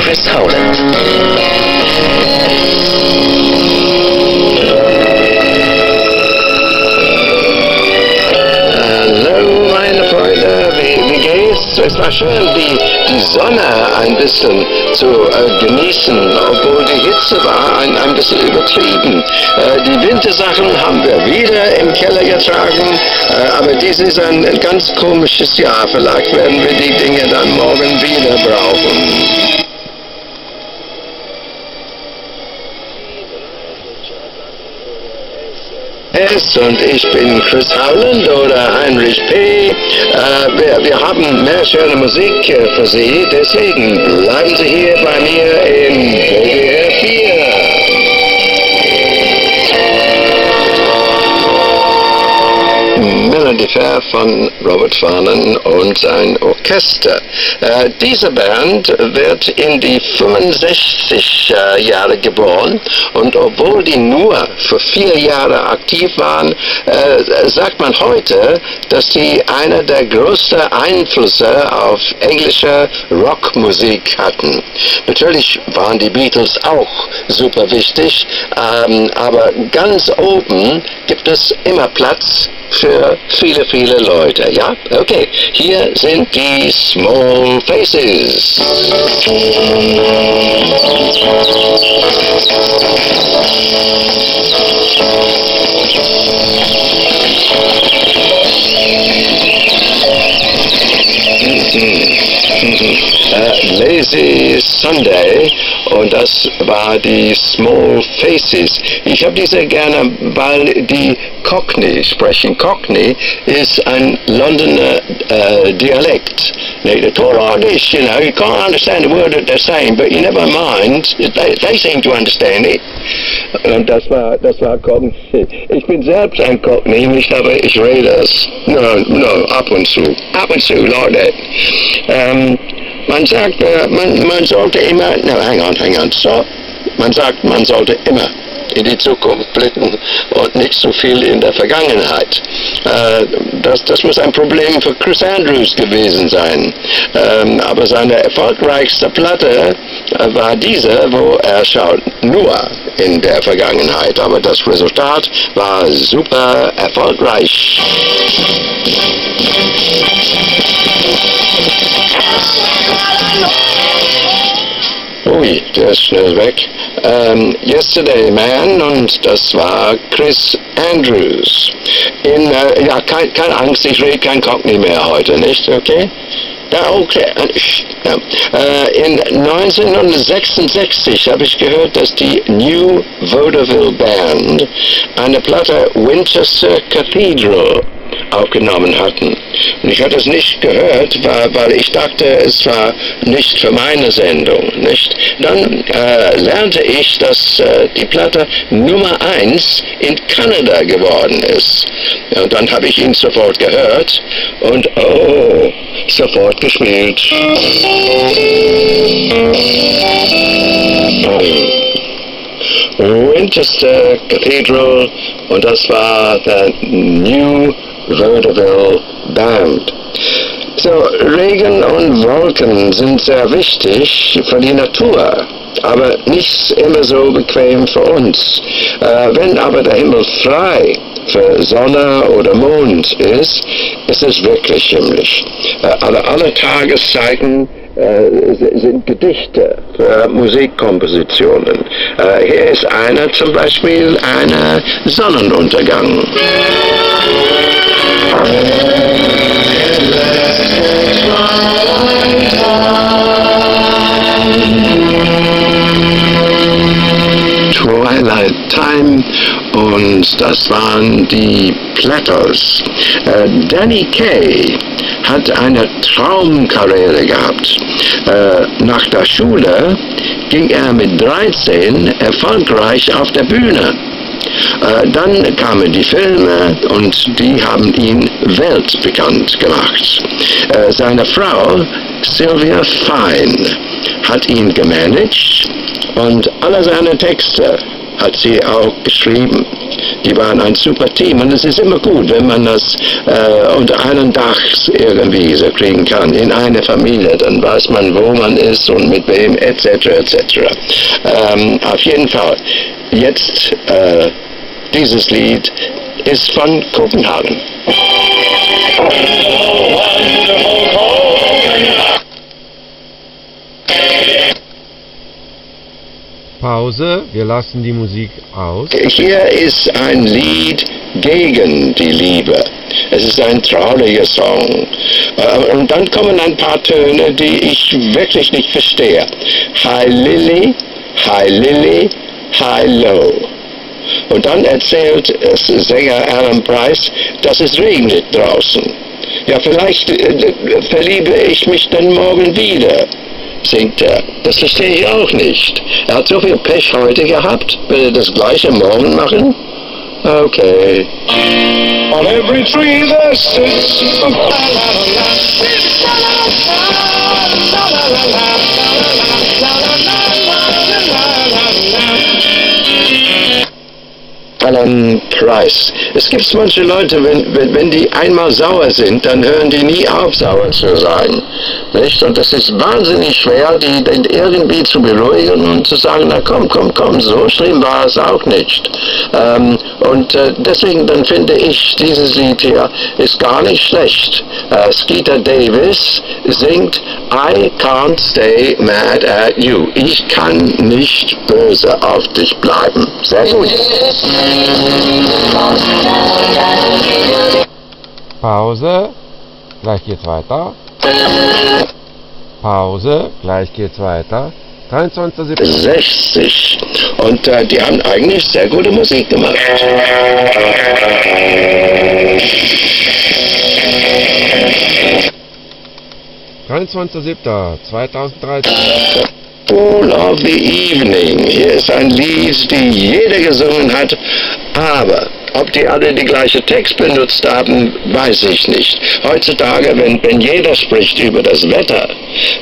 Chris Howland. Hallo meine Freunde, wie geht's? Es war schön, die Sonne ein bisschen zu genießen, obwohl die Hitze war ein bisschen übertrieben. Die Wintersachen haben wir wieder im Keller getragen, aber dies ist ein ganz komisches Jahr. Vielleicht werden wir die Dinge dann morgen wieder brauchen. Und ich bin Chris Howland oder Heinrich P. Wir haben mehr schöne Musik für Sie, deswegen bleiben Sie hier bei mir in WDR 4. Melody Fair von Robert Farnan und sein Orchester. Diese Band wird in die 65 Jahre geboren und obwohl die nur für 4 Jahre aktiv waren, sagt man heute, dass die einer der größten Einflüsse auf englische Rockmusik hatten. Natürlich waren die Beatles auch super wichtig, aber ganz oben gibt es immer Platz für viele, viele Leute, ja? Okay, hier sind die Small Faces. Lazy Sunday, und das war die Small Faces. Ich habe diese gerne, weil die Cockney sprechen. Cockney ist ein Londoner Dialekt. They talk like this, you know, you can't understand the word that they're saying, but you never mind, they seem to understand it. Und das war Cockney. Ich bin selbst ein Cockney, nicht, aber ich rede es. No, ab und zu, like that. Man sagt, man sollte immer, hang on, so. Man sagt, man sollte immer in die Zukunft blicken und nicht so viel in der Vergangenheit. Das muss ein Problem für Chris Andrews gewesen sein. Aber seine erfolgreichste Platte war diese, wo er schaut nur in der Vergangenheit. Aber das Resultat war super erfolgreich. Ui, der ist schnell weg. Yesterday Man, und das war Chris Andrews. Ja, keine Angst, ich rede kein Cockney mehr heute, nicht? Okay? Ja, okay. In 1966 habe ich gehört, dass die New Vaudeville Band eine Platte Winchester Cathedral aufgenommen hatten. Und ich hatte es nicht gehört, weil ich dachte, es war nicht für meine Sendung, nicht? Dann lernte ich, dass die Platte Nummer 1 in Kanada geworden ist. Ja, und dann habe ich ihn sofort gehört und sofort gespielt. Winchester Cathedral, und das war der New Vaudeville Band. So, Regen und Wolken sind sehr wichtig für die Natur, aber nicht immer so bequem für uns. Wenn aber der Himmel frei für Sonne oder Mond ist es wirklich himmlisch. Alle Tageszeiten sind Gedichte für Musikkompositionen. Hier ist einer zum Beispiel, ein Sonnenuntergang. Twilight Time, und das waren die Platters. Danny Kaye hat eine Traumkarriere gehabt. Nach der Schule ging er mit 13 erfolgreich auf der Bühne. Dann kamen die Filme und die haben ihn weltbekannt gemacht. Seine Frau Sylvia Fine hat ihn gemanagt und alle seine Texte hat sie auch geschrieben. die waren ein super Team und es ist immer gut, wenn man das unter einem Dach irgendwie so kriegen kann, in eine Familie, dann weiß man, wo man ist und mit wem, etc., etc. Auf jeden Fall, jetzt dieses Lied ist von Kopenhagen. Pause, wir lassen die Musik aus. Hier ist ein Lied gegen die Liebe. Es ist ein trauriger Song. Und dann kommen ein paar Töne, die ich wirklich nicht verstehe. Hi Lily, hi low. Und dann erzählt Sänger Alan Price, dass es regnet draußen. Ja, vielleicht verliebe ich mich dann morgen wieder, singt er. Das verstehe ich auch nicht. Er hat so viel Pech heute gehabt. Will er das gleiche morgen machen? Okay. On every tree there sits a Alan Price. Es gibt manche Leute, wenn die einmal sauer sind, dann hören die nie auf, sauer zu sein. Nicht? Und das ist wahnsinnig schwer, die irgendwie zu beruhigen und zu sagen, na komm, so schlimm war es auch nicht. Deswegen dann finde ich, dieses Lied hier ist gar nicht schlecht. Skeeter Davis singt I can't stay mad at you. Ich kann nicht böse auf dich bleiben. Sehr gut. Pause, gleich geht's weiter. Pause, gleich geht's weiter. 23.60 und die haben eigentlich sehr gute Musik gemacht. (23.07.2013) All of the Evening. Hier ist ein Lied, die jeder gesungen hat, aber ob die alle die gleiche Text benutzt haben, weiß ich nicht. Heutzutage, wenn jeder spricht über das Wetter,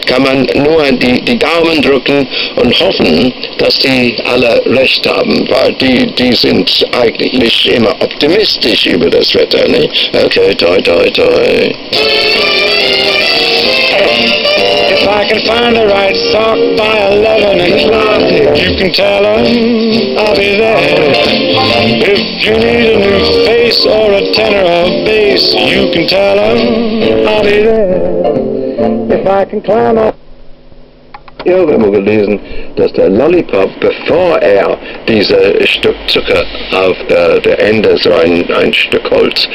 kann man nur die Daumen drücken und hoffen, dass die alle recht haben, weil die sind eigentlich immer optimistisch über das Wetter, ne? Okay, toi, toi, toi. If I can find the right sock by 11 o'clock, you can tell 'em I'll be there. If you need a new face or a tenor or bass, you can tell 'em I'll be there. If I can climb up. Irgendwo gelesen, dass der Lollipop, bevor er dieses Stück Zucker auf der Ende, so ein Stück Holz,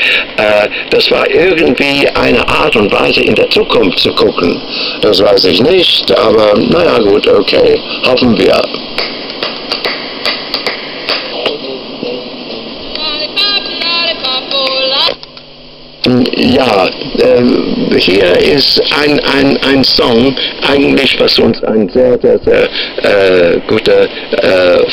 das war irgendwie eine Art und Weise in der Zukunft zu gucken. Das weiß ich nicht, aber naja gut, okay, hoffen wir. Ja, hier ist ein Song, eigentlich was uns ein sehr, sehr, sehr guter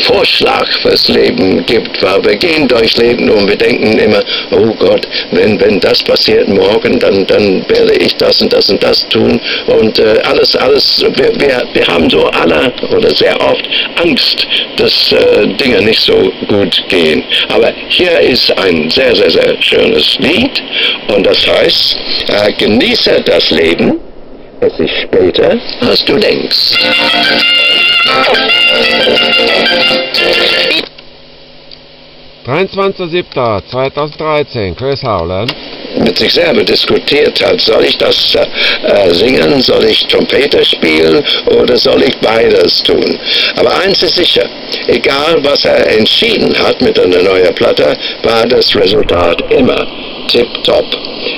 Vorschlag fürs Leben gibt, weil wir gehen durchs Leben und wir denken immer, oh Gott, wenn das passiert morgen, dann werde ich das und das und das tun und alles, wir haben so alle oder sehr oft Angst, dass Dinge nicht so gut gehen. Aber hier ist ein sehr, sehr, sehr schönes Lied. Und das heißt, genieße das Leben, es ist später, als du denkst. (23.07.2013) Chris Howland mit sich selber diskutiert hat, soll ich das singen, soll ich Trompete spielen oder soll ich beides tun? Aber eins ist sicher, egal was er entschieden hat mit einer neuen Platte, war das Resultat immer tipptopp.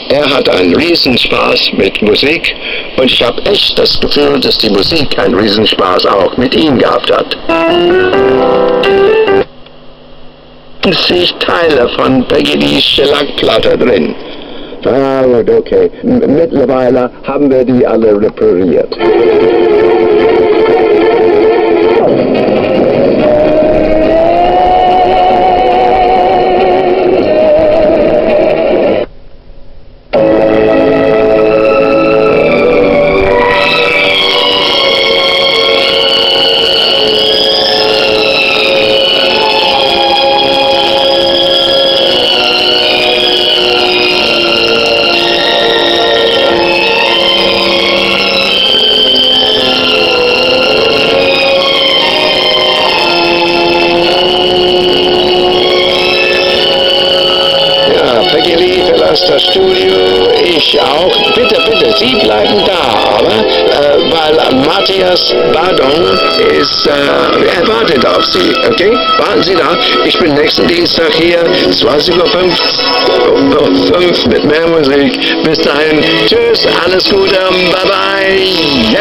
Er hat einen Riesenspaß mit Musik und ich habe echt das Gefühl, dass die Musik einen Riesenspaß auch mit ihm gehabt hat. Teile von Peggy Lee's Schellackplatte drin. Ah, gut, okay. Mittlerweile haben wir die alle repariert. ich auch. Bitte, bitte, Sie bleiben da, aber weil Matthias Badong ist, er wartet auf Sie, okay? Warten Sie da. Ich bin nächsten Dienstag hier, 20:05 Uhr mit mehr Musik. Bis dahin, tschüss, alles Gute, bye bye. Ja.